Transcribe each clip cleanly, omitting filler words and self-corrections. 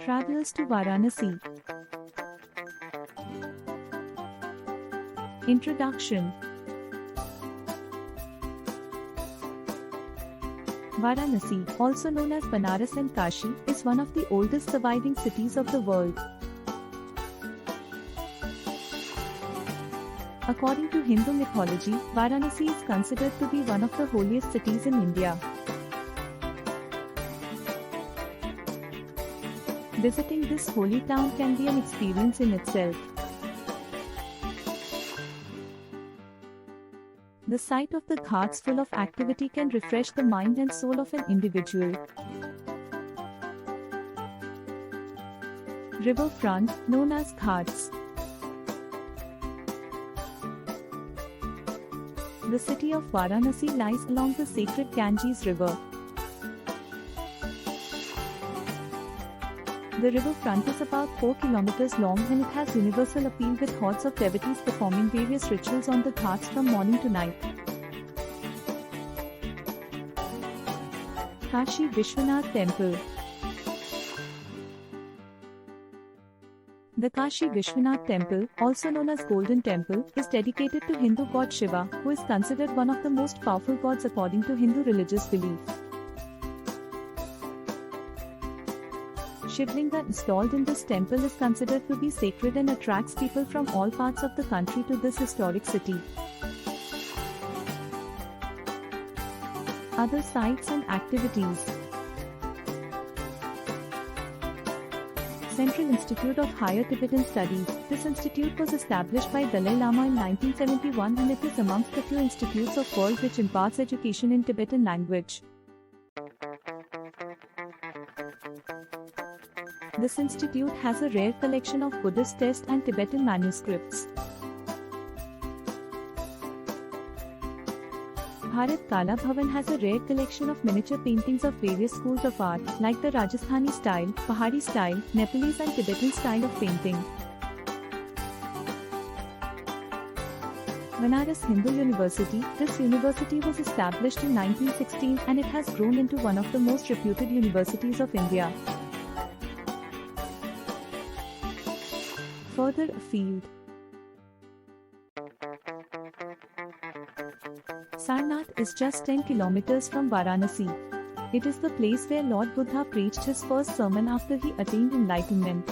Travels to Varanasi. Introduction. Varanasi, also known as Banaras and Kashi, is one of the oldest surviving cities of the world. According to Hindu mythology, Varanasi is considered to be one of the holiest cities in India. Visiting this holy town can be an experience in itself. The sight of the ghats full of activity can refresh the mind and soul of an individual. Riverfront, known as ghats. The city of Varanasi lies along the sacred Ganges River. The riverfront is about 4 kilometers long and it has universal appeal with hordes of devotees performing various rituals on the ghats from morning to night. Kashi Vishwanath Temple. The Kashi Vishwanath Temple, also known as Golden Temple, is dedicated to Hindu god Shiva, who is considered one of the most powerful gods according to Hindu religious belief. Shivlinga installed in this temple is considered to be sacred and attracts people from all parts of the country to this historic city. Other sites and activities. Central Institute of Higher Tibetan Studies. This institute was established by Dalai Lama in 1971 and it is amongst the few institutes of world which imparts education in Tibetan language. This institute has a rare collection of Buddhist text and Tibetan manuscripts. Bharat Kala Bhavan has a rare collection of miniature paintings of various schools of art, like the Rajasthani style, Pahari style, Nepalese and Tibetan style of painting. Banaras Hindu University. This university was established in 1916 and it has grown into one of the most reputed universities of India. Further afield. Sarnath is just 10 kilometers from Varanasi. It is the place where Lord Buddha preached his first sermon after he attained enlightenment.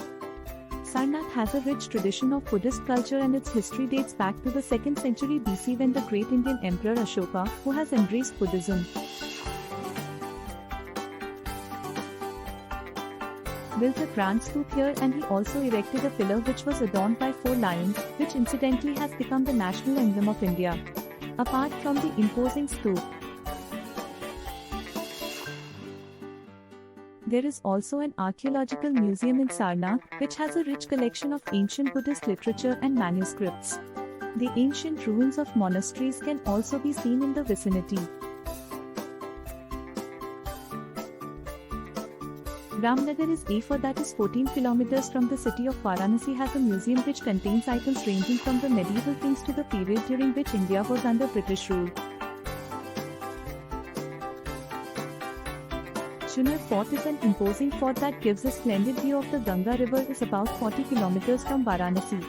Sarnath has a rich tradition of Buddhist culture and its history dates back to the 2nd century BC when the great Indian Emperor Ashoka, who has embraced Buddhism, built a grand stoop here, and he also erected a pillar which was adorned by 4 lions, which incidentally has become the national emblem of India. Apart from the imposing stoop, there is also an archaeological museum in Sarnath, which has a rich collection of ancient Buddhist literature and manuscripts. The ancient ruins of monasteries can also be seen in the vicinity. Ramnagar is A4, that is 14 kilometers from the city of Varanasi, has a museum which contains items ranging from the medieval kings to the period during which India was under British rule. Chunar Fort is an imposing fort that gives a splendid view of the Ganga River. Is about 40 kilometers from Varanasi.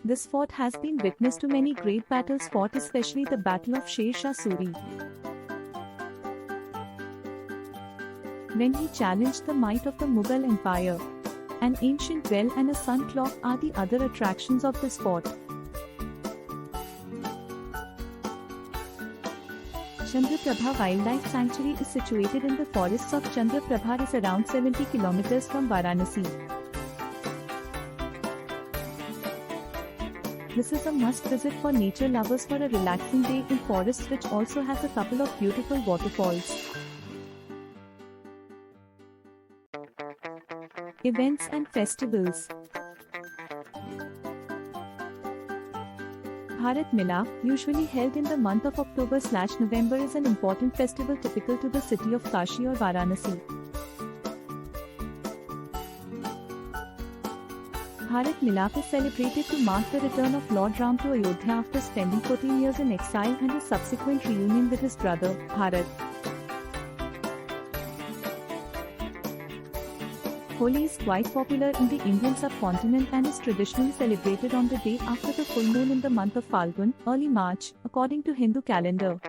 This fort has been witness to many great battles fought, especially the Battle of Sher Shah Suri, when he challenged the might of the Mughal Empire. An ancient well and a sun clock are the other attractions of this fort. Chandraprabha Wildlife Sanctuary is situated in the forests of Chandraprabha. Is around 70 kilometers from Varanasi. This is a must visit for nature lovers for a relaxing day in forests, which also has a couple of beautiful waterfalls. Events and festivals. Bharat Mila, usually held in the month of October/November, is an important festival typical to the city of Kashi or Varanasi. Bharat Milap is celebrated to mark the return of Lord Ram to Ayodhya after spending 14 years in exile and his subsequent reunion with his brother, Bharat. Holi is quite popular in the Indian subcontinent and is traditionally celebrated on the day after the full moon in the month of Falgun, early March, according to Hindu calendar.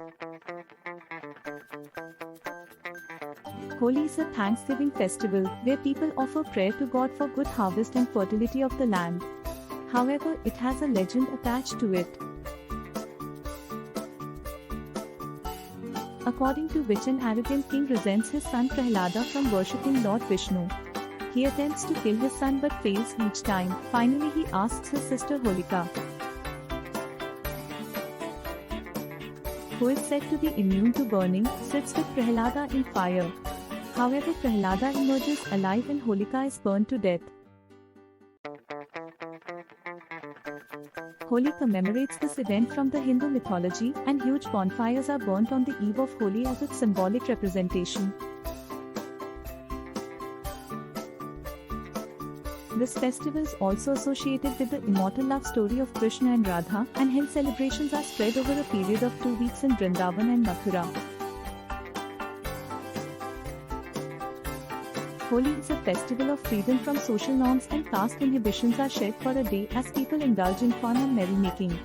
Holi is a Thanksgiving festival where people offer prayer to God for good harvest and fertility of the land. However, it has a legend attached to it. According to which an arrogant king resents his son Prahlada from worshipping Lord Vishnu. He attempts to kill his son but fails each time. Finally, he asks his sister Holika, who is said to be immune to burning, sits with Prahlada in fire. However, Prahlada emerges alive and Holika is burned to death. Holi commemorates this event from the Hindu mythology, and huge bonfires are burnt on the eve of Holi as its symbolic representation. This festival is also associated with the immortal love story of Krishna and Radha, and hence celebrations are spread over a period of 2 weeks in Vrindavan and Mathura. Holi is a festival of freedom from social norms, and caste inhibitions are shed for a day as people indulge in fun and merrymaking.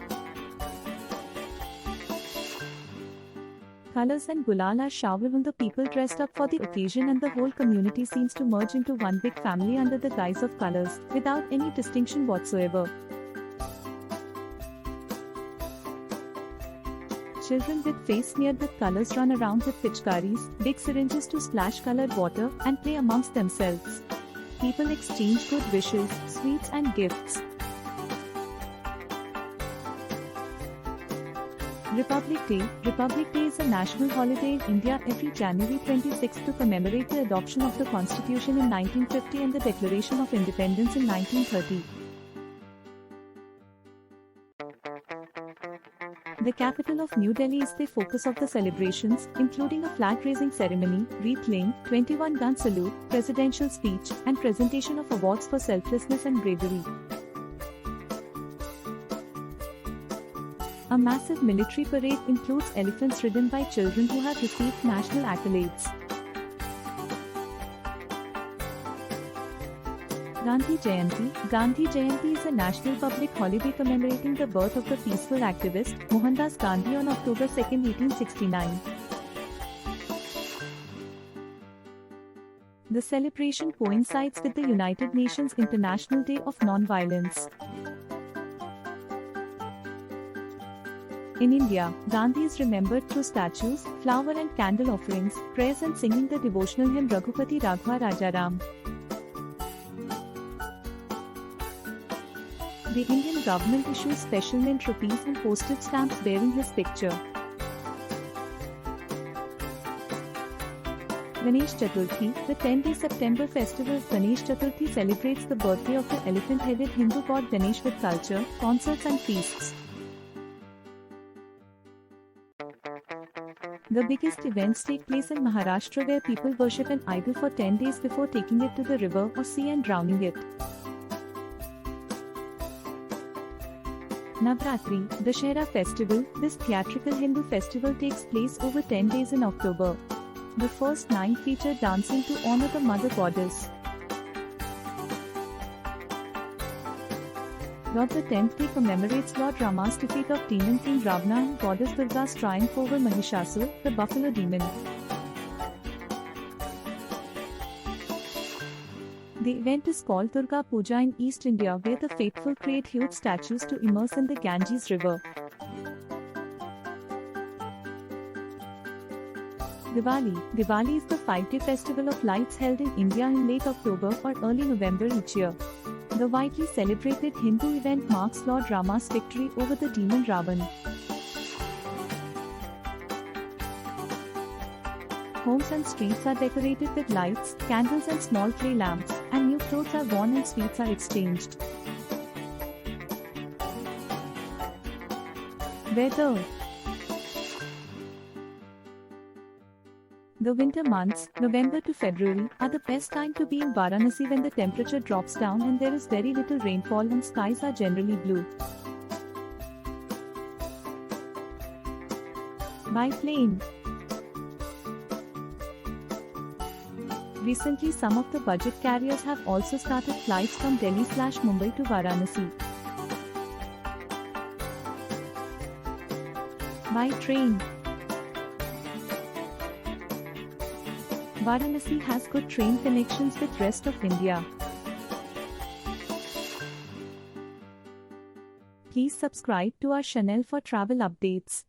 Colors and gulal are showered on the people dressed up for the occasion, and the whole community seems to merge into one big family under the guise of colors, without any distinction whatsoever. Children with face smeared with colors run around with pitchkaris, big syringes to splash colored water, and play amongst themselves. People exchange good wishes, sweets and gifts. Republic Day is a national holiday in India every January 26 to commemorate the adoption of the Constitution in 1950 and the Declaration of Independence in 1930. The capital of New Delhi is the focus of the celebrations, including a flag-raising ceremony, wreath-laying, 21-gun salute, presidential speech, and presentation of awards for selflessness and bravery. A massive military parade includes elephants ridden by children who have received national accolades. Gandhi Jayanti is a national public holiday commemorating the birth of the peaceful activist, Mohandas Gandhi on October 2, 1869. The celebration coincides with the United Nations International Day of Non-Violence. In India, Gandhi is remembered through statues, flower and candle offerings, prayers and singing the devotional hymn Raghupati Raghva Rajaram. The Indian government issues special mint rupees and postage stamps bearing his picture. Ganesh Chaturthi, the 10th September festival of Ganesh Chaturthi celebrates the birthday of the elephant-headed Hindu god Ganesh with culture, concerts and feasts. The biggest events take place in Maharashtra, where people worship an idol for 10 days before taking it to the river or sea and drowning it. Navratri, Dussehra festival. This theatrical Hindu festival takes place over 10 days in October. The first 9 feature dancing to honor the mother goddess. Lord the 10th day commemorates Lord Rama's defeat of demon king Ravana and goddess Durga's triumph over Mahishasur, the buffalo demon. The event is called Durga Puja in East India, where the faithful create huge statues to immerse in the Ganges river. Diwali is the 5-day festival of lights held in India in late October or early November each year. The widely celebrated Hindu event marks Lord Rama's victory over the demon Ravan. Homes and streets are decorated with lights, candles and small clay lamps, and new clothes are worn and sweets are exchanged. Weather. The winter months, November to February, are the best time to be in Varanasi when the temperature drops down and there is very little rainfall and skies are generally blue. By plane. Recently, some of the budget carriers have also started flights from Delhi/Mumbai to Varanasi. By train. Varanasi has good train connections with rest of India. Please subscribe to our channel for travel updates.